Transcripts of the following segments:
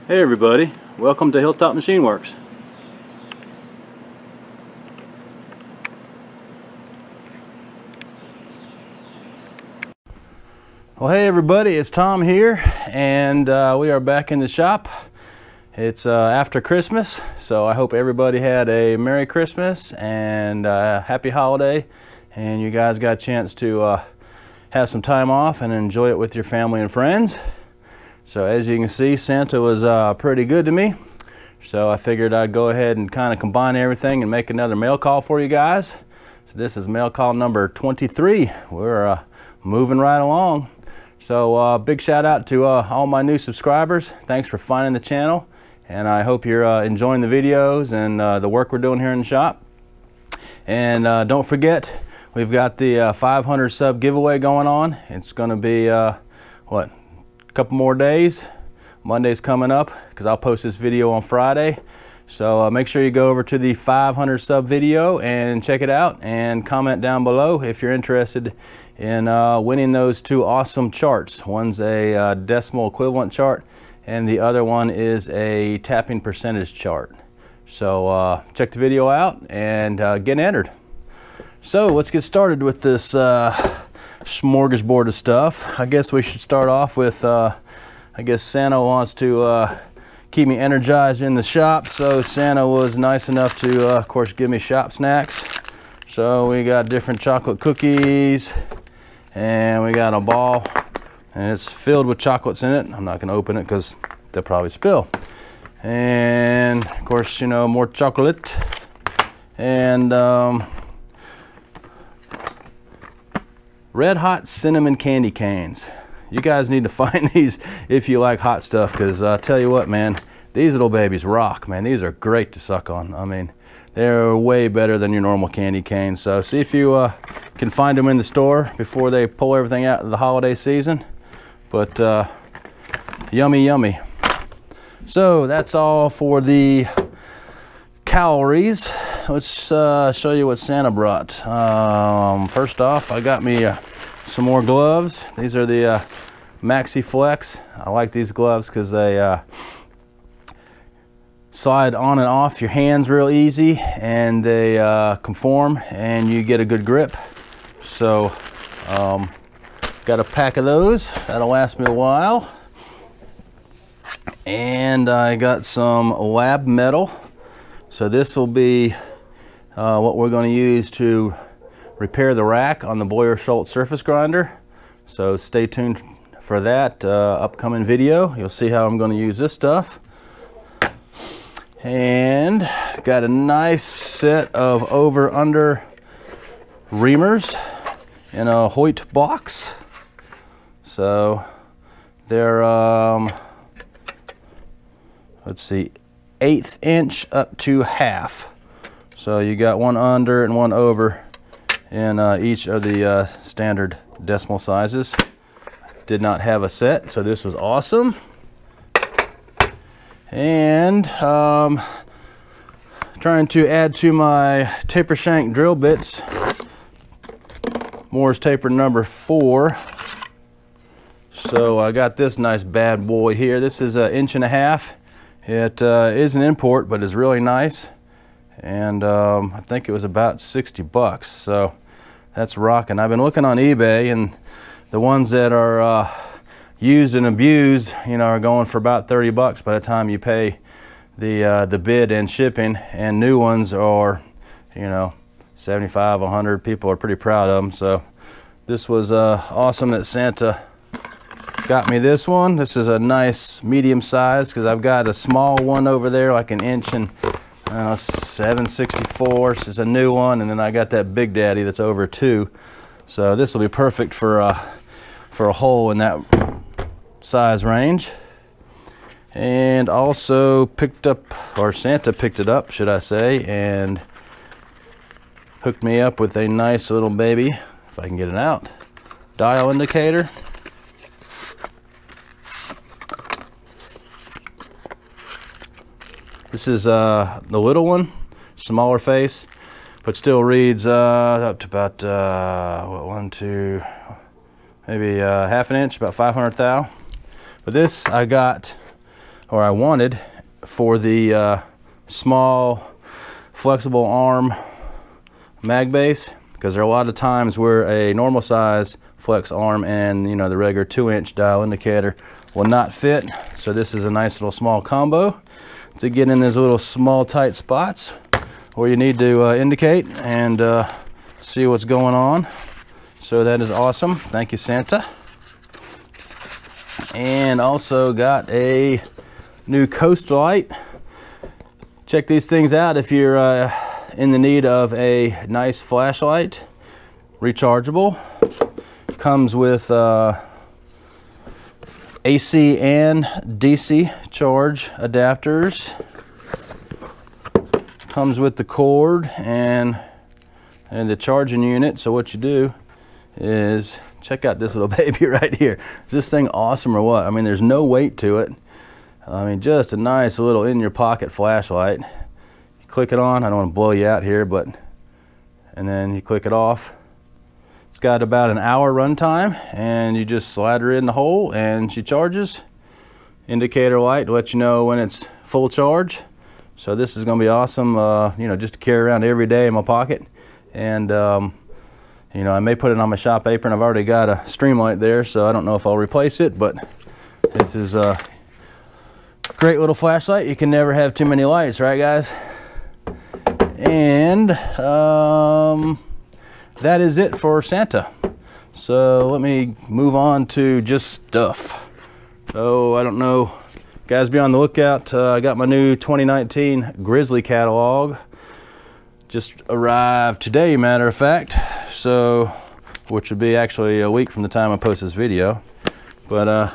Hey everybody, welcome to Hilltop Machine Works. Well, hey everybody, it's Tom here, and we are back in the shop. It's after Christmas, so I hope everybody had a Merry Christmas and Happy Holiday, and you guys got a chance to have some time off and enjoy it with your family and friends. So as you can see, Santa was pretty good to me, so I figured I'd go ahead and kind of combine everything and make another mail call for you guys. So this is mail call number 23. We're moving right along. So big shout out to all my new subscribers. Thanks for finding the channel, and I hope you're enjoying the videos and the work we're doing here in the shop. And don't forget, we've got the 500 sub giveaway going on. It's going to be what, a couple more days. Monday's coming up because I'll post this video on Friday. So make sure you go over to the 500 sub video and check it out, and comment down below if you're interested in winning those two awesome charts. One's a decimal equivalent chart, and the other one is a tapping percentage chart. So check the video out and get entered. So let's get started with this smorgasbord of stuff. I guess we should start off with I guess Santa wants to keep me energized in the shop, so Santa was nice enough to of course give me shop snacks. So we got different chocolate cookies, and we got a ball, and it's filled with chocolates in it. I'm not going to open it because they'll probably spill. And of course, you know, more chocolate, and red hot cinnamon candy canes. You guys need to find these if you like hot stuff, because I tell you what, man, these little babies rock, man. These are great to suck on. I mean, they're way better than your normal candy canes. So see if you can find them in the store before they pull everything out of the holiday season. But yummy, yummy. So that's all for the calories. Let's show you what Santa brought. First off, I got me some more gloves. These are the Maxi Flex. I like these gloves because they slide on and off your hands real easy, and they conform, and you get a good grip. So got a pack of those. That'll last me a while. And I got some lab metal. So this will be what we're going to use to repair the rack on the Boyer-Schultz surface grinder. So stay tuned for that upcoming video. You'll see how I'm going to use this stuff. And got a nice set of over-under reamers in a Hoyt box. So they're let's see, 1/8 inch up to half. So you got one under and one over in each of the standard decimal sizes. Did not have a set, so this was awesome. And trying to add to my taper shank drill bits, Moore's taper number 4. So I got this nice bad boy here. This is 1.5 inches. It is an import, but it's really nice. And I think it was about 60 bucks, so that's rocking. I've been looking on eBay, and the ones that are used and abused, you know, are going for about 30 bucks by the time you pay the bid and shipping, and new ones are, you know, 75, 100. People are pretty proud of them. So this was awesome that Santa got me this one. This is a nice medium size, because I've got a small one over there, like 1 inch and 7/64. This is a new one, and then I got that Big Daddy that's over 2. So this will be perfect for a hole in that size range. And also picked up, or Santa picked it up, should I say, and hooked me up with a nice little baby, if I can get it out, dial indicator. This is the little one, smaller face, but still reads up to about what, 1, 2, maybe 1/2 inch, about 500 thou. But this I got or I wanted for the small flexible arm mag base, because there are a lot of times where a normal size flex arm and the regular 2-inch dial indicator will not fit. So this is a nice little small combo to get in those little small tight spots where you need to indicate and see what's going on. So that is awesome. Thank you, Santa. And also got a new coast light. Check these things out if you're in the need of a nice flashlight. Rechargeable. Comes with AC and DC charge adapters. Comes with the cord and the charging unit. So what you do is check out this little baby right here. Is this thing awesome or what? I mean, there's no weight to it. I mean, just a nice little in your pocket flashlight. You click it on. I don't want to blow you out here, but and then you click it off. It's got about an hour runtime, and you just slide her in the hole and she charges. Indicator light to let you know when it's full charge. So this is going to be awesome, just to carry around every day in my pocket. And I may put it on my shop apron. I've already got a Streamlight there, so I don't know if I'll replace it, but this is a great little flashlight. You can never have too many lights, right guys? And that is it for Santa. So let me move on to just stuff. So I don't know, guys, be on the lookout. I got my new 2019 Grizzly catalog. Just arrived today, matter of fact. So, which would be actually a week from the time I post this video. But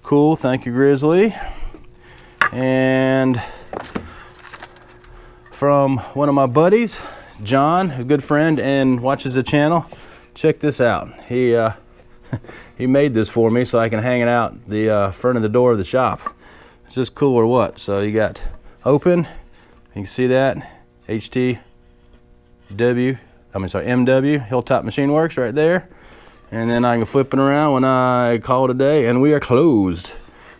cool, thank you, Grizzly. And from one of my buddies, John, a good friend and watches the channel. Check this out. He made this for me so I can hang it out the front of the door of the shop. Is this cool or what? So you got open, you can see that MW Hilltop Machine Works right there, and then I can flip it around when I call it a day, and we are closed.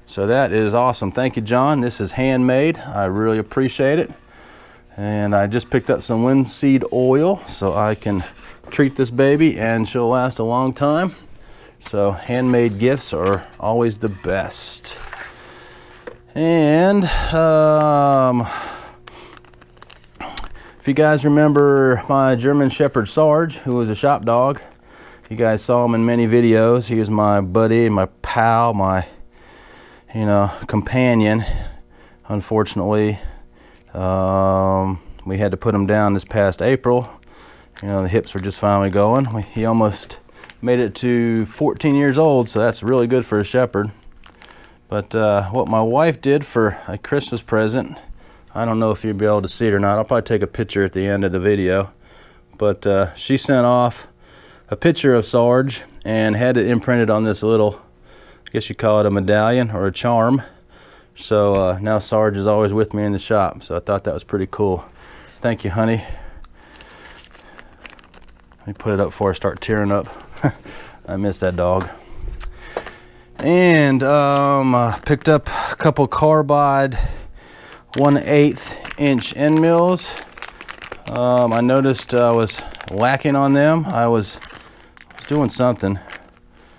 So that is awesome. Thank you, John. This is handmade. I really appreciate it. And I just picked up some linseed oil so I can treat this baby and she'll last a long time. So handmade gifts are always the best. And if you guys remember my German Shepherd Sarge, who was a shop dog, you guys saw him in many videos. He was my buddy, my pal, my companion. Unfortunately, we had to put him down this past April. The hips were just finally going. He almost made it to 14 years old, so that's really good for a shepherd. But what my wife did for a Christmas present, I don't know if you'll be able to see it or not. I'll probably take a picture at the end of the video. But she sent off a picture of Sarge and had it imprinted on this little, I guess you call it a medallion or a charm. So now Sarge is always with me in the shop, so I thought that was pretty cool. Thank you, honey. Let me put it up before I start tearing up. I miss that dog. And I picked up a couple carbide 1/8 inch end mills. I noticed I was lacking on them. I was doing something.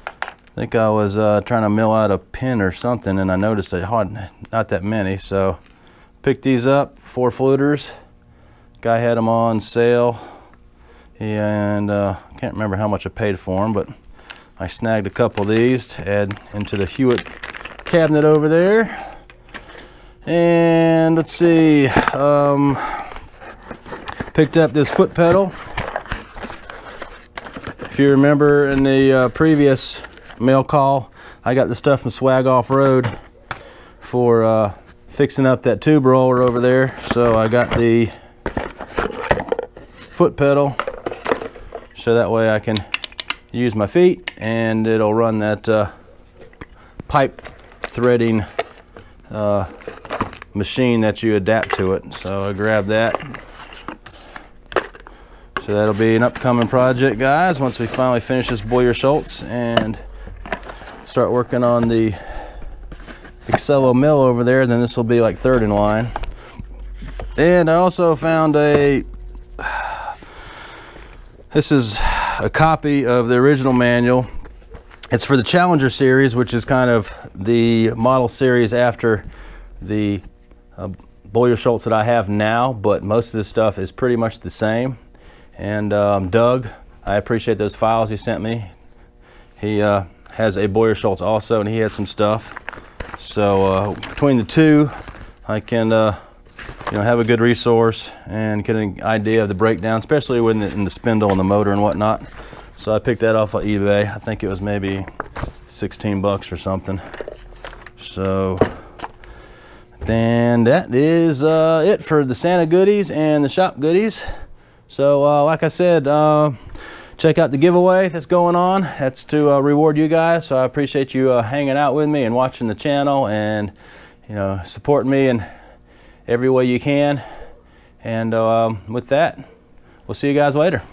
I think I was trying to mill out a pin or something, and I noticed I had not that many, so picked these up, 4 floaters. Guy had them on sale, and can't remember how much I paid for them, but I snagged a couple of these to add into the Hewitt cabinet over there. And let's see, picked up this foot pedal. If you remember in the previous mail call, I got the stuff from Swag Off Road for fixing up that tube roller over there. So I got the foot pedal so that way I can use my feet and it'll run that pipe threading machine that you adapt to it. So I grabbed that. So that'll be an upcoming project, guys, once we finally finish this Boyer Schultz and start working on the Excello mill over there, then this will be like third in line. And I also found this is a copy of the original manual. It's for the Challenger series, which is kind of the model series after the Boyer-Schultz that I have now, but most of this stuff is pretty much the same. And Doug, I appreciate those files he sent me. He has a Boyer-Schultz also, and he had some stuff. So between the two, I can have a good resource and get an idea of the breakdown, especially when in the spindle and the motor and whatnot. So I picked that off of eBay. I think it was maybe 16 bucks or something. So then that is it for the Santa goodies and the shop goodies. So like I said, check out the giveaway that's going on. That's to reward you guys. So I appreciate you hanging out with me and watching the channel, and supporting me in every way you can. And with that, we'll see you guys later.